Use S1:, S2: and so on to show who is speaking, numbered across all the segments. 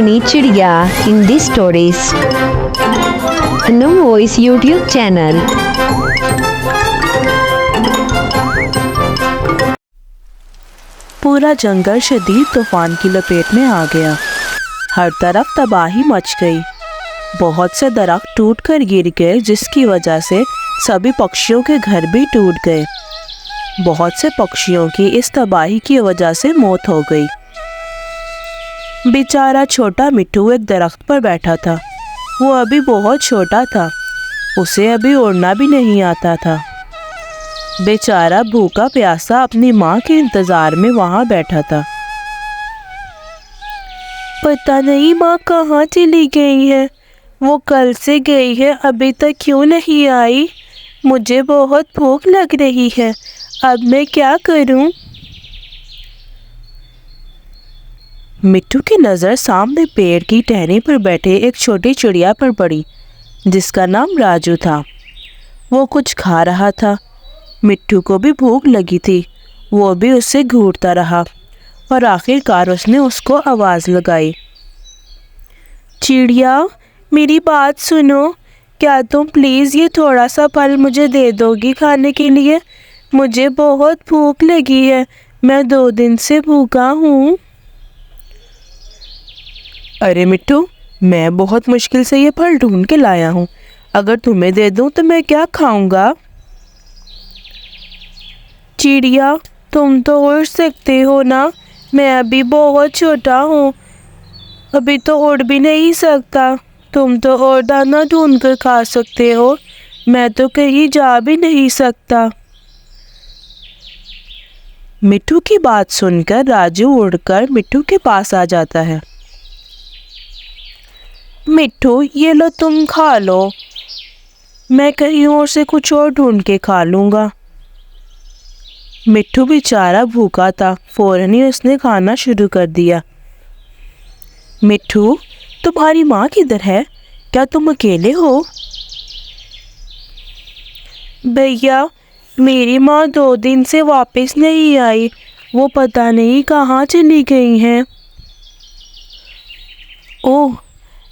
S1: Tony Chidiya Hindi Stories. No Voice YouTube channel.
S2: पूरा जंगल शदीद तूफान की लपेट में आ गया। हर तरफ तबाही मच गई। बहुत से दरख्त टूट कर गिर गए, जिसकी वजह से सभी पक्षियों के घर भी टूट गए। बहुत से पक्षियों की इस तबाही की वजह से मौत हो गई। बेचारा छोटा मिट्टू एक दरख्त पर बैठा था। वो अभी बहुत छोटा था, उसे अभी उड़ना भी नहीं आता था। बेचारा भूखा प्यासा अपनी माँ के इंतजार में वहाँ बैठा था। पता नहीं माँ कहाँ चली गई है, वो कल से गई है, अभी तक क्यों नहीं आई। मुझे बहुत भूख लग रही है, अब मैं क्या करूं। मिट्टू की नज़र सामने पेड़ की टहनी पर बैठे एक छोटी चिड़िया पर पड़ी, जिसका नाम राजू था। वो कुछ खा रहा था। मिट्टू को भी भूख लगी थी, वो भी उससे घूरता रहा और आखिरकार उसने उसको आवाज़ लगाई। चिड़िया, मेरी बात सुनो, क्या तुम प्लीज़ ये थोड़ा सा फल मुझे दे दोगी खाने के लिए। मुझे बहुत भूख लगी है, मैं 2 दिन से भूखा हूँ। अरे मिट्टू, मैं बहुत मुश्किल से ये फल ढूंढ के लाया हूँ, अगर तुम्हें दे दूँ तो मैं क्या खाऊंगा। चिड़िया, तुम तो उड़ सकते हो ना, मैं अभी बहुत छोटा हूँ, अभी तो उड़ भी नहीं सकता। तुम तो और दाना ढूंढ कर खा सकते हो, मैं तो कहीं जा भी नहीं सकता। मिट्टू की बात सुनकर राजू उड़कर मिट्टू के पास आ जाता है। मिट्टू, ये लो, तुम खा लो, मैं कहीं और से कुछ और ढूंढ के खा लूँगा। मिट्टू बेचारा भूखा था, फौरन ही उसने खाना शुरू कर दिया। मिट्टू, तुम्हारी माँ किधर है, क्या तुम अकेले हो। भैया, मेरी माँ 2 दिन से वापस नहीं आई, वो पता नहीं कहाँ चली गई हैं। ओह,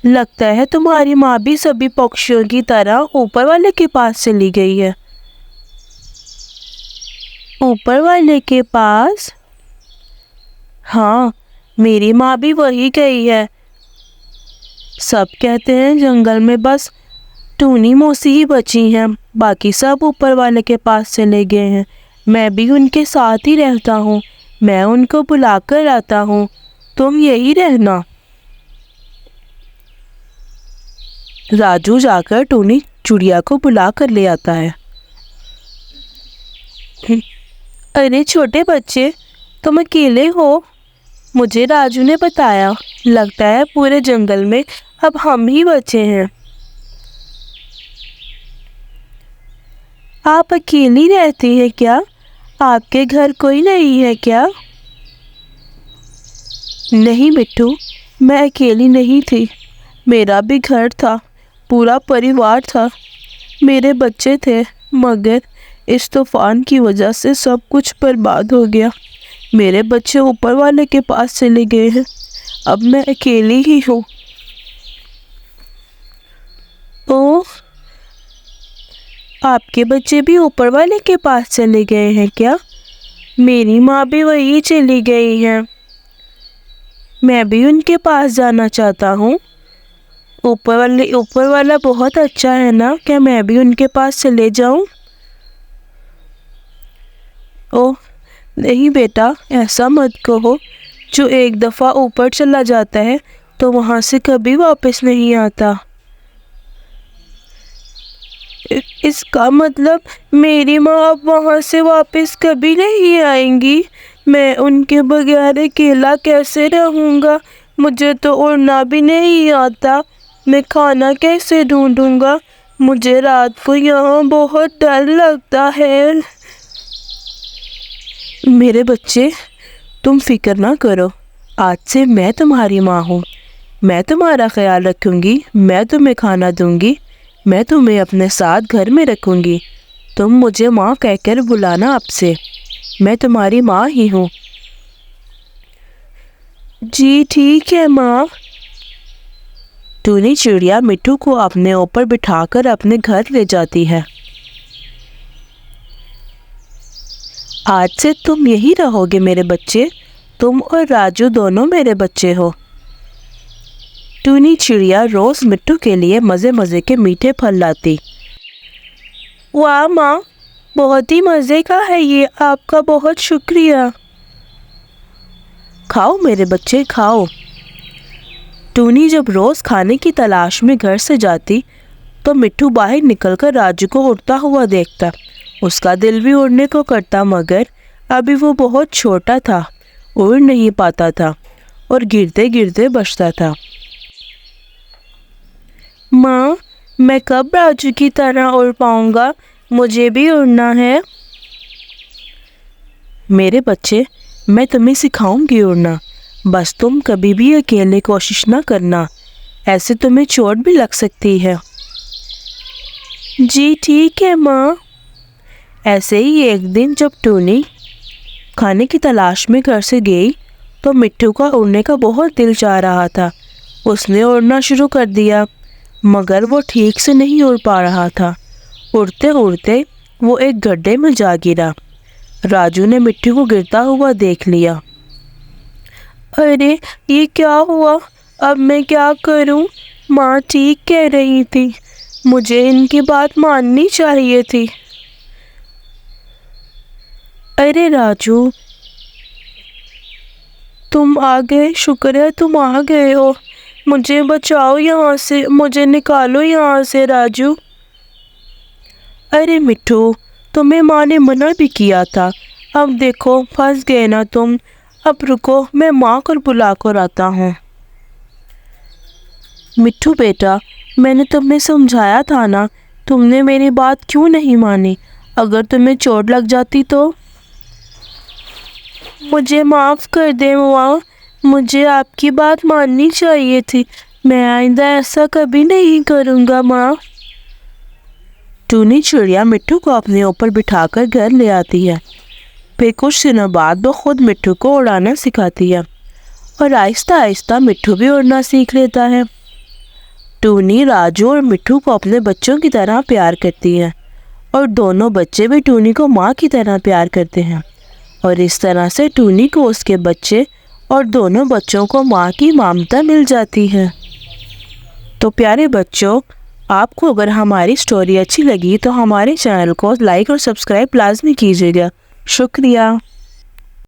S2: लगता है तुम्हारी माँ भी सभी पक्षियों की तरह ऊपर वाले के पास चली गई है। ऊपर वाले के पास? हाँ, मेरी माँ भी वही गई है। सब कहते हैं जंगल में बस टूनी मौसी ही बची हैं, बाकी सब ऊपर वाले के पास चले गए हैं। मैं भी उनके साथ ही रहता हूँ, मैं उनको बुला कर आता हूँ, तुम यही रहना। राजू जाकर टूनी चिड़िया को बुला कर ले आता है। अरे छोटे बच्चे, तुम अकेले हो? मुझे राजू ने बताया, लगता है पूरे जंगल में अब हम ही बचे हैं। आप अकेली रहती हैं क्या? आपके घर कोई नहीं है क्या? नहीं मिट्टू, मैं अकेली नहीं थी, मेरा भी घर था, पूरा परिवार था, मेरे बच्चे थे, मगर इस तूफान की वजह से सब कुछ बर्बाद हो गया। मेरे बच्चे ऊपर वाले के पास चले गए हैं, अब मैं अकेली ही हूँ। ओह, आपके बच्चे भी ऊपर वाले के पास चले गए हैं क्या? मेरी माँ भी वही चली गई है, मैं भी उनके पास जाना चाहता हूँ। ऊपर वाला बहुत अच्छा है ना, क्या मैं भी उनके पास चले जाऊँ? ओह नहीं बेटा, ऐसा मत कहो, जो एक दफ़ा ऊपर चला जाता है तो वहाँ से कभी वापस नहीं आता। इसका मतलब मेरी माँ अब वहाँ से वापस कभी नहीं आएंगी। मैं उनके बगैर अकेला कैसे रहूँगा, मुझे तो उड़ना भी नहीं आता, मैं खाना कैसे ढूँढूँगा, मुझे रात को यहाँ बहुत डर लगता है। मेरे बच्चे, तुम फिक्र ना करो, आज से मैं तुम्हारी माँ हूँ, मैं तुम्हारा ख्याल रखूँगी, मैं तुम्हें खाना दूँगी, मैं तुम्हें अपने साथ घर में रखूँगी। तुम मुझे माँ कहकर बुलाना, अब से मैं तुम्हारी माँ ही हूँ। जी ठीक है माँ, टूनी चिड़िया मिट्ठू को अपने ऊपर बिठाकर अपने घर ले जाती है। आज से तुम यही रहोगे मेरे बच्चे, तुम और राजू दोनों मेरे बच्चे हो। टूनी चिड़िया रोज मिट्ठू के लिए मज़े मज़े के मीठे फल लाती। वाह माँ, बहुत ही मज़े का है ये, आपका बहुत शुक्रिया। खाओ मेरे बच्चे खाओ। टूनी जब रोज़ खाने की तलाश में घर से जाती तो मिट्ठू बाहर निकलकर राजू को उड़ता हुआ देखता। उसका दिल भी उड़ने को करता, मगर अभी वो बहुत छोटा था, उड़ नहीं पाता था और गिरते गिरते बचता था। माँ, मैं कब राजू की तरह उड़ पाऊंगा? मुझे भी उड़ना है। मेरे बच्चे, मैं तुम्हें सिखाऊंगी उड़ना, बस तुम कभी भी अकेले कोशिश ना करना, ऐसे तुम्हें चोट भी लग सकती है। जी ठीक है माँ। ऐसे ही एक दिन जब टूनी खाने की तलाश में घर से गई तो मिट्ठू का उड़ने का बहुत दिल चाह रहा था। उसने उड़ना शुरू कर दिया, मगर वो ठीक से नहीं उड़ पा रहा था। उड़ते उड़ते वो एक गड्ढे में जा गिरा। राजू ने मिट्ठू को गिरता हुआ देख लिया। अरे ये क्या हुआ? अब मैं क्या करूं? माँ ठीक कह रही थी, मुझे इनकी बात माननी चाहिए थी। अरे राजू, तुम आ गए, शुक्र है तुम आ गए हो। मुझे बचाओ यहाँ से, मुझे निकालो यहाँ से राजू। अरे मिट्ठू, तुम्हें माँ ने मना भी किया था, अब देखो फंस गए ना तुम। अब रुको, मैं माँ को बुला कर आता हूँ। मिट्ठू बेटा, मैंने तुम्हें समझाया था ना, तुमने मेरी बात क्यों नहीं मानी? अगर तुम्हें चोट लग जाती तो? मुझे माफ़ कर दे माँ, मुझे आपकी बात माननी चाहिए थी। मैं आइंदा ऐसा कभी नहीं करूँगा माँ। टूनी चिड़िया मिट्ठू को अपने ऊपर बिठाकर घर ले आती है। फिर कुछ दिनों बाद वो खुद मिट्ठू को उड़ाना सिखाती है और आहिस्ता आहिस्ता मिट्ठू भी उड़ना सीख लेता है। टूनी राजू और मिट्ठू को अपने बच्चों की तरह प्यार करती है और दोनों बच्चे भी टूनी को माँ की तरह प्यार करते हैं और इस तरह से टूनी को उसके बच्चे और दोनों बच्चों को माँ की ममता मिल जाती है। तो प्यारे बच्चों, आपको अगर हमारी स्टोरी अच्छी लगी तो हमारे चैनल को लाइक और सब्सक्राइब लाजमी कीजिएगा। शुक्रिया।